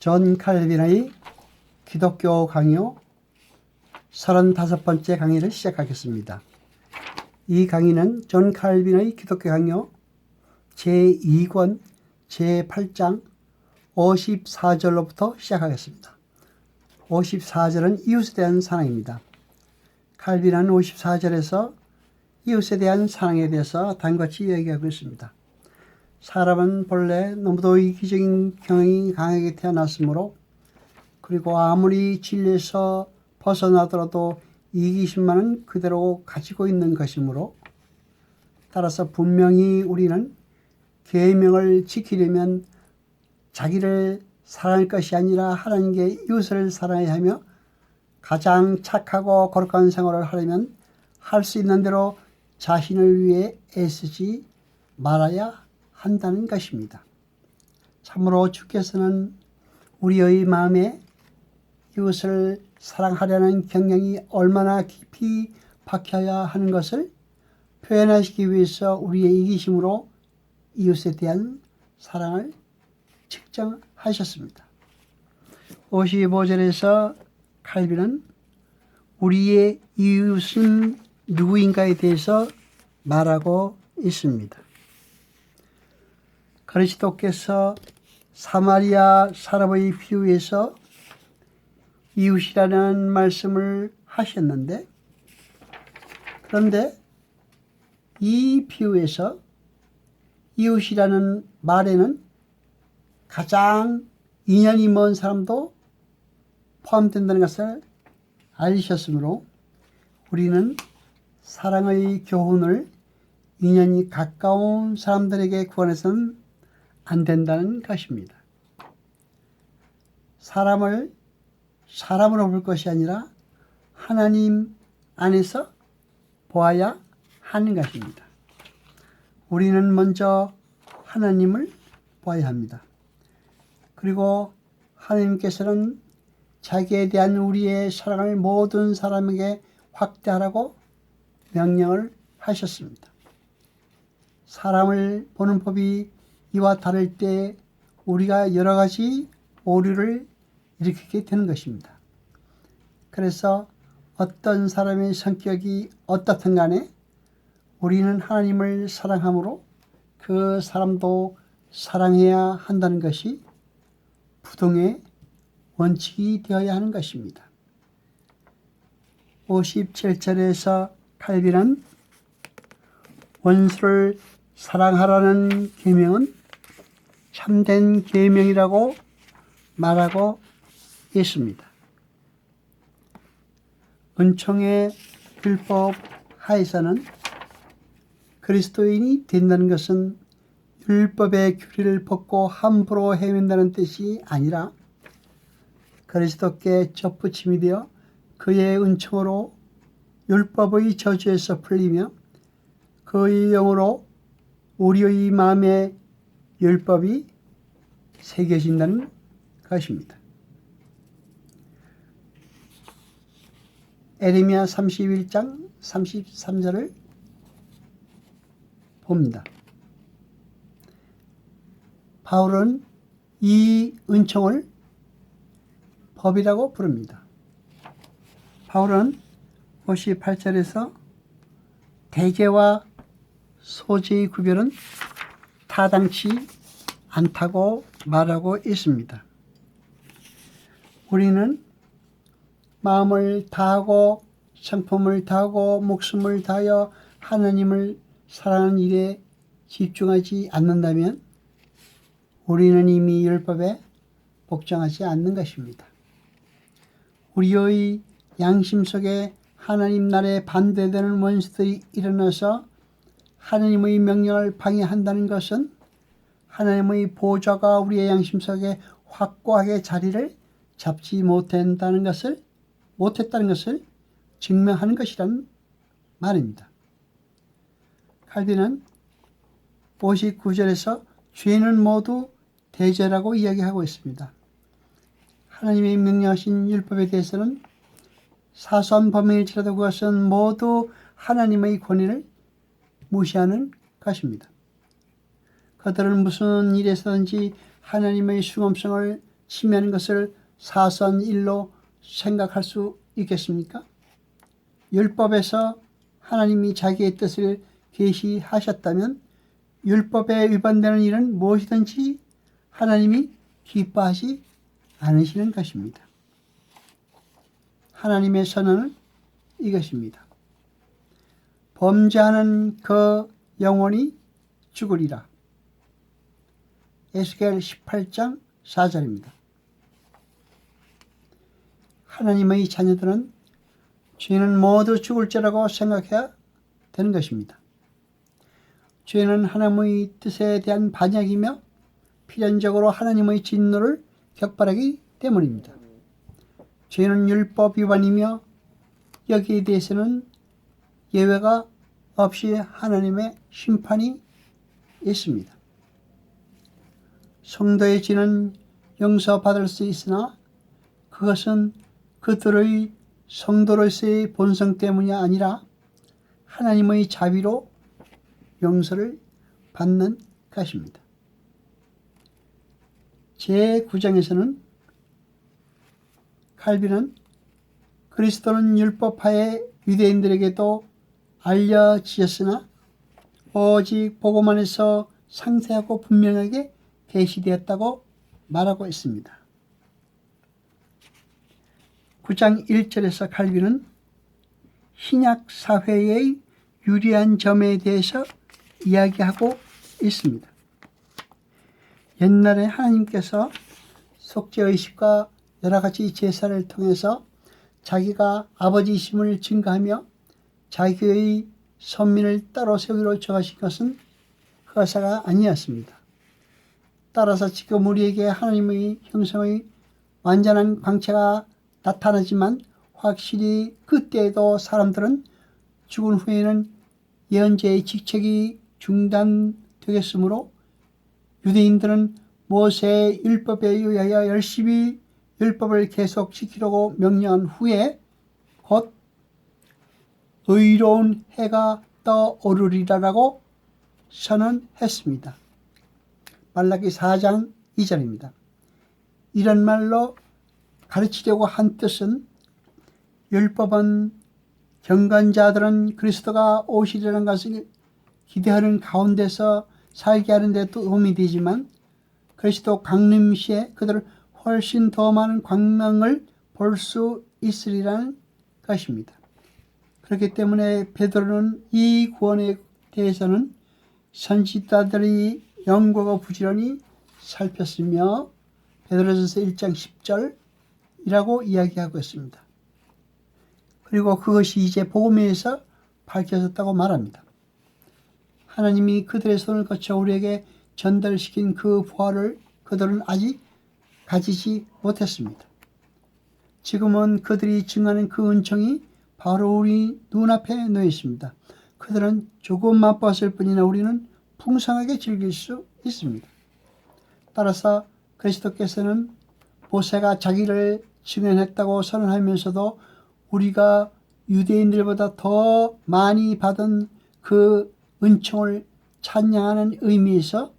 존 칼빈의 기독교 강요 35번째 강의를 시작하겠습니다. 이 강의는 존 칼빈의 기독교 강요 제2권 제8장 54절로부터 시작하겠습니다. 54절은 이웃에 대한 사랑입니다. 칼빈은 54절에서 이웃에 대한 사랑에 대해서 단같이 이야기하고 있습니다. 사람은 본래 너무도 이기적인 경향이 강하게 태어났으므로, 그리고 아무리 진리에서 벗어나더라도 이기심만은 그대로 가지고 있는 것이므로, 따라서 분명히 우리는 계명을 지키려면 자기를 사랑할 것이 아니라 하나님께 이웃을 사랑해야 하며, 가장 착하고 거룩한 생활을 하려면 할 수 있는 대로 자신을 위해 애쓰지 말아야 한다는 것입니다. 참으로 주께서는 우리의 마음에 이웃을 사랑하려는 경향이 얼마나 깊이 박혀야 하는 것을 표현하시기 위해서 우리의 이기심으로 이웃에 대한 사랑을 측정하셨습니다. 55절에서 칼빈은 우리의 이웃은 누구인가에 대해서 말하고 있습니다. 그리스도께서 사마리아 사람의 비유에서 이웃이라는 말씀을 하셨는데, 그런데 이 비유에서 이웃이라는 말에는 가장 인연이 먼 사람도 포함된다는 것을 알리셨으므로, 우리는 사랑의 교훈을 인연이 가까운 사람들에게 구원해서는 안 된다는 것입니다. 사람을 사람으로 볼 것이 아니라 하나님 안에서 보아야 하는 것입니다. 우리는 먼저 하나님을 보아야 합니다. 그리고 하나님께서는 자기에 대한 우리의 사랑을 모든 사람에게 확대하라고 명령을 하셨습니다. 사람을 보는 법이 이와 다를 때 우리가 여러 가지 오류를 일으키게 되는 것입니다. 그래서 어떤 사람의 성격이 어떻든 간에 우리는 하나님을 사랑함으로 그 사람도 사랑해야 한다는 것이 부동의 원칙이 되어야 하는 것입니다. 57절에서 칼빈은 원수를 사랑하라는 계명은 참된 계명이라고 말하고 있습니다. 은총의 율법 하에서는 그리스도인이 된다는 것은 율법의 규례를 벗고 함부로 헤맨다는 뜻이 아니라, 그리스도께 접붙임이 되어 그의 은총으로 율법의 저주에서 풀리며 그의 영으로 우리의 마음에 율법이 새겨진다는 것입니다. 에레미야 31장 33절을 봅니다. 바울은 이 은총을 법이라고 부릅니다. 바울은 58절에서 대제와 소제의 구별은 타당치 않다고 말하고 있습니다. 우리는 마음을 다하고 성품을 다하고 목숨을 다하여 하나님을 사랑하는 일에 집중하지 않는다면 우리는 이미 율법에 복종하지 않는 것입니다. 우리의 양심 속에 하나님 나라에 반대되는 원수들이 일어나서 하나님의 명령을 방해한다는 것은 하나님의 보좌가 우리의 양심 속에 확고하게 자리를 잡지 못했다는 것을 증명하는 것이란 말입니다. 칼빈은 59절에서 죄는 모두 대죄라고 이야기하고 있습니다. 하나님의 명령하신 율법에 대해서는 사소한 범행일지라도 그것은 모두 하나님의 권위를 무시하는 것입니다. 그들은 무슨 일에서든지 하나님의 숭엄성을 침해하는 것을 사소한 일로 생각할 수 있겠습니까? 율법에서 하나님이 자기의 뜻을 계시하셨다면 율법에 위반되는 일은 무엇이든지 하나님이 기뻐하지 않으시는 것입니다. 하나님의 선언은 이것입니다. 범죄하는 그 영혼이 죽으리라. 에스겔 18장 4절입니다. 하나님의 자녀들은 죄는 모두 죽을 죄라고 생각해야 되는 것입니다. 죄는 하나님의 뜻에 대한 반역이며 필연적으로 하나님의 진노를 격발하기 때문입니다. 죄는 율법 위반이며 여기에 대해서는 예외가 없이 하나님의 심판이 있습니다. 성도의 죄는 용서받을 수 있으나 그것은 그들의 성도로서의 본성 때문이 아니라 하나님의 자비로 용서를 받는 것입니다. 제9장에서는 칼빈은 그리스도는 율법하에 유대인들에게도 알려지셨으나 오직 복음 안에서 상세하고 분명하게 계시되었다고 말하고 있습니다. 9장 1절에서 칼빈은 신약 사회의 유리한 점에 대해서 이야기하고 있습니다. 옛날에 하나님께서 속죄의식과 여러 가지 제사를 통해서 자기가 아버지이심을 증거하며 자기의 선민을 따로 세우기로 정하신 것은 허사가 아니었습니다. 따라서 지금 우리에게 하나님의 형성의 완전한 광채가 나타나지만 확실히 그때에도 사람들은 죽은 후에는 예언자의 직책이 중단되겠으므로 유대인들은 모세의 율법에 의하여 열심히 율법을 계속 지키려고 명령한 후에 곧 의로운 해가 떠오르리라라고 선언했습니다. 말라기 4장 2절입니다. 이런 말로 가르치려고 한 뜻은 율법은 경건자들은 그리스도가 오시리라는 것을 기대하는 가운데서 살게 하는 데 도움이 되지만 그리스도 강림 시에 그들을 훨씬 더 많은 광명을 볼 수 있으리라는 것입니다. 그렇기 때문에 베드로는 이 구원에 대해서는 선지자들이 연구하고 부지런히 살폈으며 베드로전서 1장 10절이라고 이야기하고 있습니다. 그리고 그것이 이제 복음에서 밝혀졌다고 말합니다. 하나님이 그들의 손을 거쳐 우리에게 전달시킨 그 부활을 그들은 아직 가지지 못했습니다. 지금은 그들이 증하는 그 은총이 바로 우리 눈앞에 놓여 있습니다. 그들은 조금 맛봤을 뿐이나 우리는 풍성하게 즐길 수 있습니다. 따라서 그리스도께서는 모세가 자기를 증언했다고 선언하면서도 우리가 유대인들보다 더 많이 받은 그 은총을 찬양하는 의미에서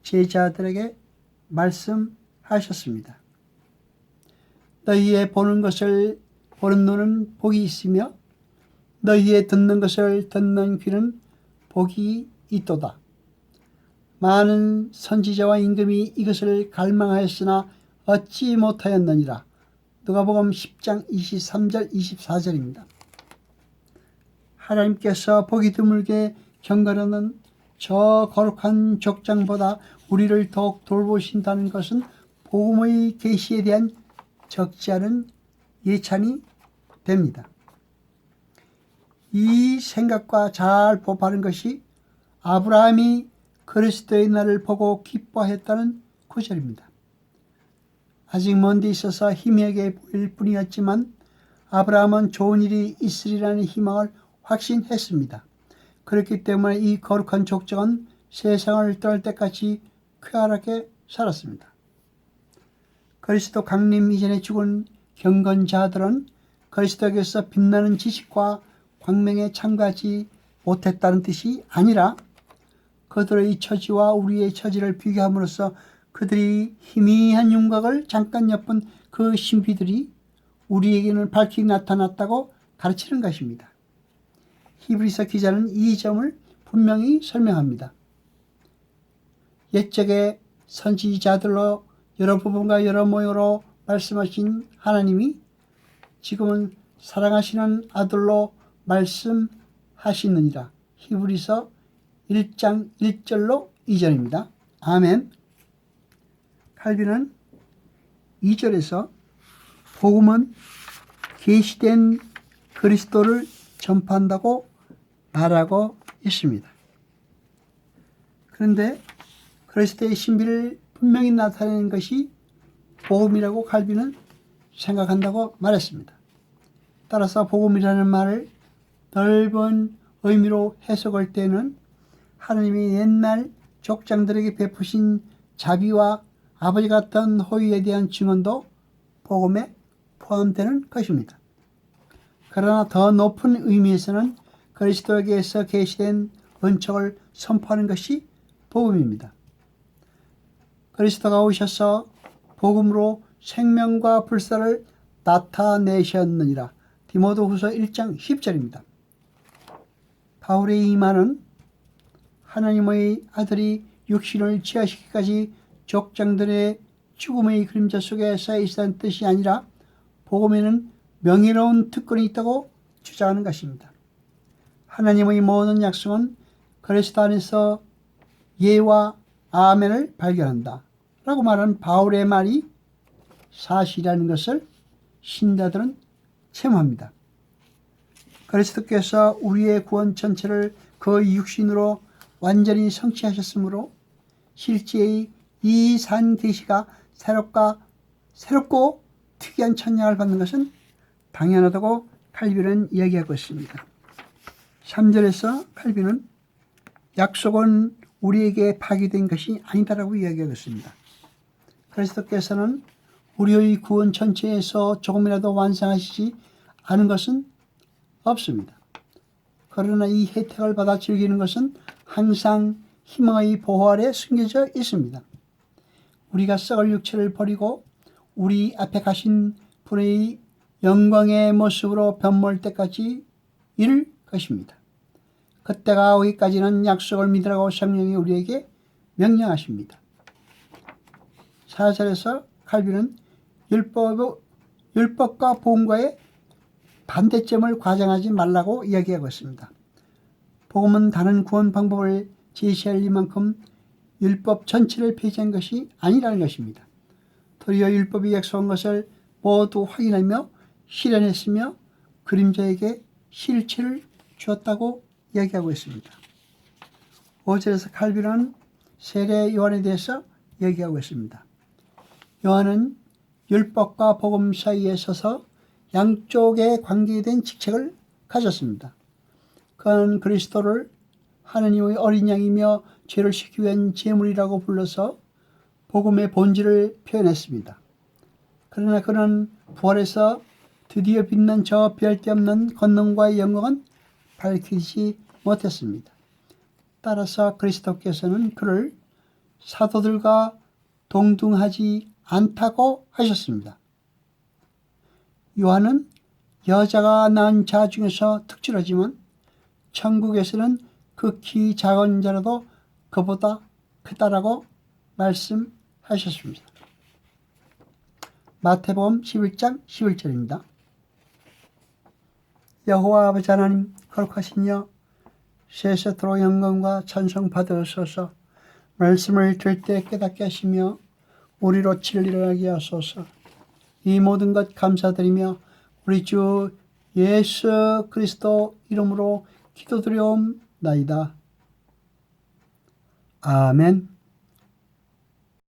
제자들에게 말씀하셨습니다. 너희의 보는 것을 보는 눈은 복이 있으며 너희의 듣는 것을 듣는 귀는 복이 있도다. 많은 선지자와 임금이 이것을 갈망하였으나 얻지 못하였느니라. 누가복음 10장 23절 24절입니다. 하나님께서 보기 드물게 경건하는 저 거룩한 족장보다 우리를 더욱 돌보신다는 것은 복음의 계시에 대한 적지 않은 예찬이 됩니다. 이 생각과 잘 보파하는 것이 아브라함이 그리스도의 날을 보고 기뻐했다는 구절입니다. 아직 먼 데 있어서 희미하게 보일 뿐이었지만 아브라함은 좋은 일이 있으리라는 희망을 확신했습니다. 그렇기 때문에 이 거룩한 족장은 세상을 떠날 때까지 쾌활하게 살았습니다. 그리스도 강림 이전에 죽은 경건자들은 그리스도에게서 빛나는 지식과 광명에 참가하지 못했다는 뜻이 아니라 그들의 처지와 우리의 처지를 비교함으로써 그들이 희미한 윤곽을 잠깐 엿본 그 신비들이 우리에게는 밝히 나타났다고 가르치는 것입니다. 히브리서 기자는 이 점을 분명히 설명합니다. 옛적에 선지자들로 여러 부분과 여러 모양으로 말씀하신 하나님이 지금은 사랑하시는 아들로 말씀하시느니라. 히브리서 1장 1절로 2절입니다. 아멘. 칼빈은 2절에서 복음은 계시된 그리스도를 전파한다고 말하고 있습니다. 그런데 그리스도의 신비를 분명히 나타내는 것이 복음이라고 칼빈은 생각한다고 말했습니다. 따라서 복음이라는 말을 넓은 의미로 해석할 때는 하나님이 옛날 족장들에게 베푸신 자비와 아버지 같은 호의에 대한 증언도 복음에 포함되는 것입니다. 그러나 더 높은 의미에서는 그리스도에게서 계시된 은총을 선포하는 것이 복음입니다. 그리스도가 오셔서 복음으로 생명과 불사를 나타내셨느니라. 디모데후서 1장 10절입니다. 바울의 이 말은 하나님의 아들이 육신을 취하시기까지 족장들의 죽음의 그림자 속에 쌓여 있다는 뜻이 아니라 복음에는 명예로운 특권이 있다고 주장하는 것입니다. 하나님의 모든 약속은 그리스도 안에서 예와 아멘을 발견한다 라고 말하는 바울의 말이 사실이라는 것을 신자들은 체험합니다. 그리스도께서 우리의 구원 전체를 그 육신으로 완전히 성취하셨으므로 실제의 이 산 계시가 새롭고 특이한 찬양을 받는 것은 당연하다고 칼빈은 이야기하고 있습니다. 3절에서 칼빈은 약속은 우리에게 파기된 것이 아니다라고 이야기하고 있습니다. 그리스도께서는 우리의 구원 전체에서 조금이라도 완성하시지 않은 것은 없습니다. 그러나 이 혜택을 받아 즐기는 것은 항상 희망의 보호 아래 숨겨져 있습니다. 우리가 썩을 육체를 버리고 우리 앞에 가신 분의 영광의 모습으로 변모할 때까지 이를 것입니다. 그때가 오기까지는 약속을 믿으라고 성령이 우리에게 명령하십니다. 4절에서 칼빈은 율법과 복음과의 반대점을 과장하지 말라고 이야기하고 있습니다. 복음은 다른 구원 방법을 제시할 이만큼 율법 전체를 폐지한 것이 아니라는 것입니다. 도리어 율법이 약속한 것을 모두 확인하며 실현했으며 그림자에게 실체를 주었다고 이야기하고 있습니다. 5절에서 칼빈은 세례 요한에 대해서 얘기하고 있습니다. 요한은 율법과 복음 사이에 서서 양쪽의 관계에 대한 직책을 가졌습니다. 그는 그리스도를 하나님의 어린 양이며 죄를 씻기 위한 제물이라고 불러서 복음의 본질을 표현했습니다. 그러나 그는 부활해서 드디어 빛난 저 별 데 없는 권능과의 영광은 밝히지 못했습니다. 따라서 그리스도께서는 그를 사도들과 동등하지 않다고 하셨습니다. 요한은 여자가 낳은 자 중에서 특출하지만 천국에서는 극히 작은 자라도 그보다 크다라고 말씀하셨습니다. 마태복음 11장 11절입니다. 여호와 아버지 하나님 거룩하시며 세세토록 영광과 찬송 받으소서. 말씀을 들을 때 깨닫게 하시며 우리로 진리를 알게 하소서. 이 모든 것 감사드리며 우리 주 예수 그리스도 이름으로 기도드리옵나이다. 아멘.